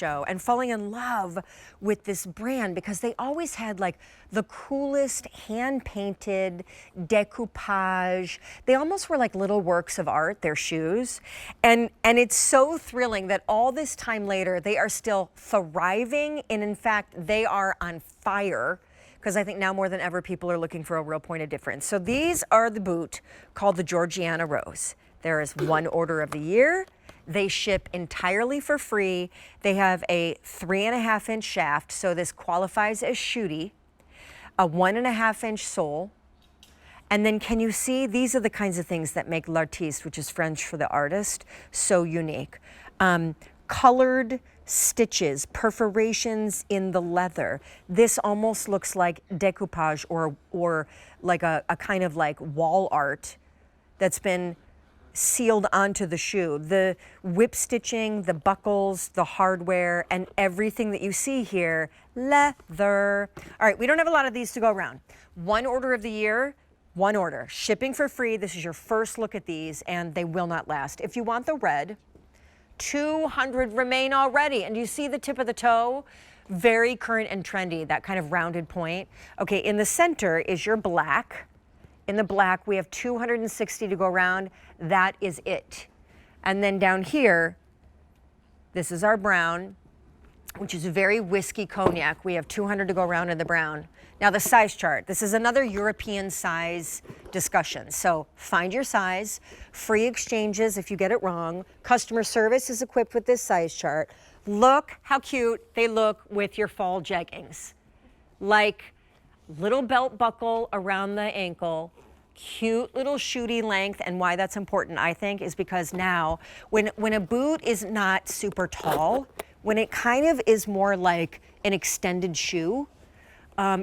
show and falling in love with this brand because they always had like the coolest hand-painted decoupage. They almost were like little works of art, their shoes. And it's so thrilling that all this time later, they are still thriving. And in fact, they are on fire, because I think now more than ever, people are looking for a real point of difference. So these are the boot called the Georgiana Rose. There is one order of the year. They ship entirely for free. They have a 3.5-inch shaft, so this qualifies as shooty, a 1.5-inch sole. And then can you see, these are the kinds of things that make l'artiste, which is French for the artist, so unique. Colored stitches, perforations in the leather. This almost looks like decoupage or like a kind of like wall art that's been sealed onto the shoe. The whip stitching, the buckles, the hardware, and everything that you see here, leather. All right, we don't have a lot of these to go around. One order of the year, one order. Shipping for free. This is your first look at these, and they will not last. If you want the red, 200 remain already. And you see the tip of the toe? Very current and trendy, that kind of rounded point. Okay, in the center is your black. In the black, we have 260 to go around. That is it. And then down here, this is our brown, which is a very whiskey cognac. We have 200 to go around in the brown. Now the size chart. This is another European size discussion. So find your size, free exchanges if you get it wrong. Customer service is equipped with this size chart. Look how cute they look with your fall jeggings. Like little belt buckle around the ankle, cute little shooty length. And why that's important, I think, is because now when a boot is not super tall, when it kind of is more like an extended shoe,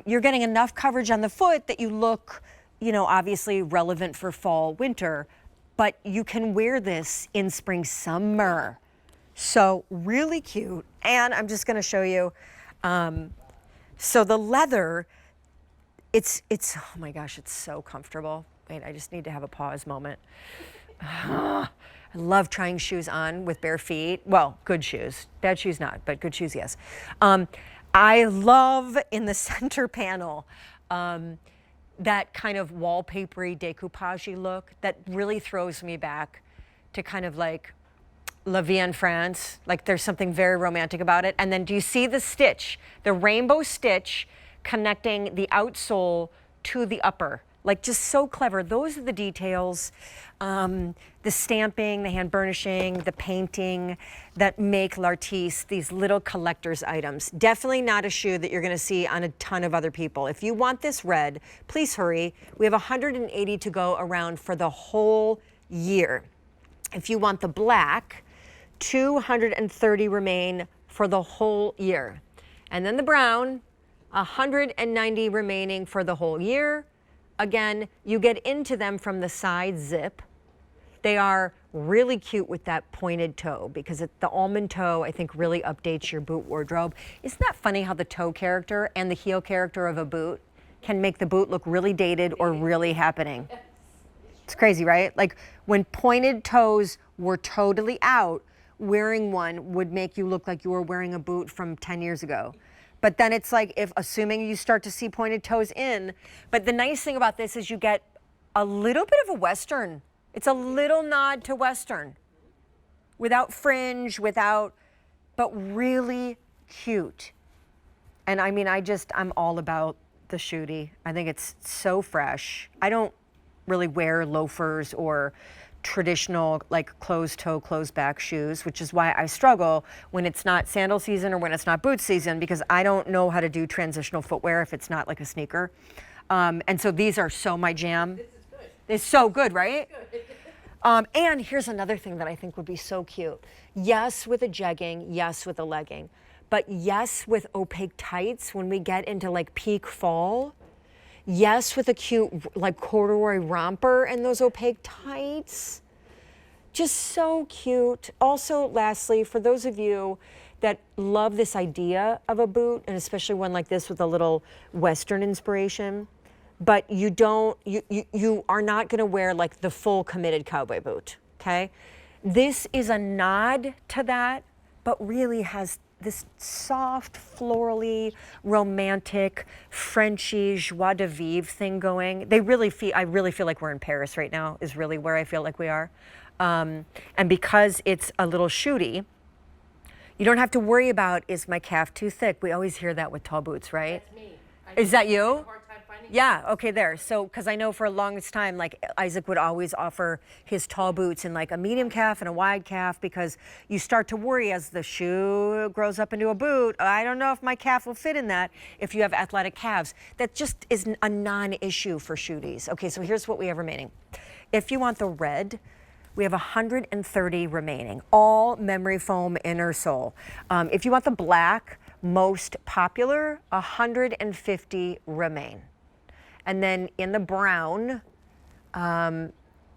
you're getting enough coverage on the foot that you look, you know, obviously relevant for fall, winter, but you can wear this in spring, summer. So really cute. And I'm just gonna show you, so the leather, it's, oh my gosh, it's so comfortable. Wait, I just need to have a pause moment. I love trying shoes on with bare feet. Well, good shoes, bad shoes not, but good shoes, yes. I love in the center panel, that kind of wallpapery decoupage look that really throws me back to kind of like La Vie en France. Like there's something very romantic about it. And then do you see the stitch, the rainbow stitch connecting the outsole to the upper? Like just so clever. Those are the details, the stamping, the hand burnishing, the painting that make l'artiste these little collector's items. Definitely not a shoe that you're gonna see on a ton of other people. If you want this red, please hurry. We have 180 to go around for the whole year. If you want the black, 230 remain for the whole year. And then the brown, 190 remaining for the whole year. Again, you get into them from the side zip. They are really cute with that pointed toe because the almond toe, I think, really updates your boot wardrobe. Isn't that funny how the toe character and the heel character of a boot can make the boot look really dated or really happening? It's crazy, right? Like when pointed toes were totally out, wearing one would make you look like you were wearing a boot from 10 years ago. But then it's like, if assuming you start to see pointed toes in, but the nice thing about this is you get a little bit of a Western. It's a little nod to Western. Without fringe, but really cute. And I mean, I'm all about the shooty. I think it's so fresh. I don't really wear loafers or traditional like closed toe, closed back shoes, which is why I struggle when it's not sandal season or when it's not boot season, because I don't know how to do transitional footwear if it's not like a sneaker. And so these are so my jam. This is good. It's so good, right? Good. And here's another thing that I think would be so cute. Yes, with a jegging, yes, with a legging, but yes, with opaque tights when we get into like peak fall. Yes, with a cute like corduroy romper and those opaque tights. Just so cute. Also, lastly, for those of you that love this idea of a boot, and especially one like this with a little Western inspiration, but you are not gonna wear like the full committed cowboy boot, okay? This is a nod to that, but really has this soft, florally, romantic, Frenchy, joie de vivre thing going. I really feel like we're in Paris right now, is really where I feel like we are. And because it's a little shooty, you don't have to worry about, is my calf too thick? We always hear that with tall boots, right? That's me. Is that you? I have a hard time finding Yeah, okay, there. So, because I know for a longest time, like Isaac would always offer his tall boots in like a medium calf and a wide calf, because you start to worry as the shoe grows up into a boot. I don't know if my calf will fit in that if you have athletic calves. That just is a non-issue for shooties. Okay, so here's what we have remaining. If you want the red, we have 130 remaining, all memory foam inner sole. If you want the black, most popular, 150 remain. And then in the brown,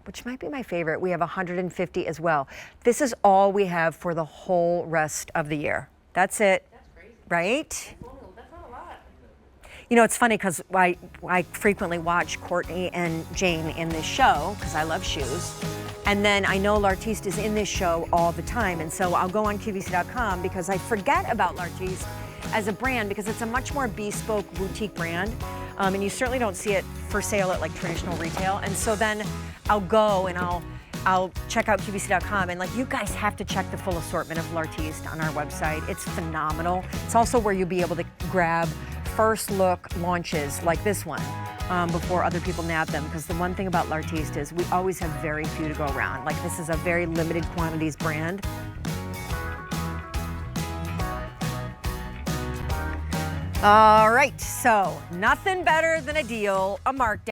which might be my favorite, we have 150 as well. This is all we have for the whole rest of the year. That's it. That's crazy. Right? That's not a lot. You know, it's funny because I frequently watch Courtney and Jane in this show because I love shoes. And then I know L'Artiste is in this show all the time. And so I'll go on QVC.com because I forget about L'Artiste as a brand because it's a much more bespoke boutique brand. And you certainly don't see it for sale at like traditional retail. And so then I'll go and I'll check out QVC.com, and like, you guys have to check the full assortment of L'Artiste on our website. It's phenomenal. It's also where you'll be able to grab first look launches like this one before other people nab them, because the one thing about L'Artiste is we always have very few to go around. Like, this is a very limited quantities brand. All right, so nothing better than a deal, a markdown.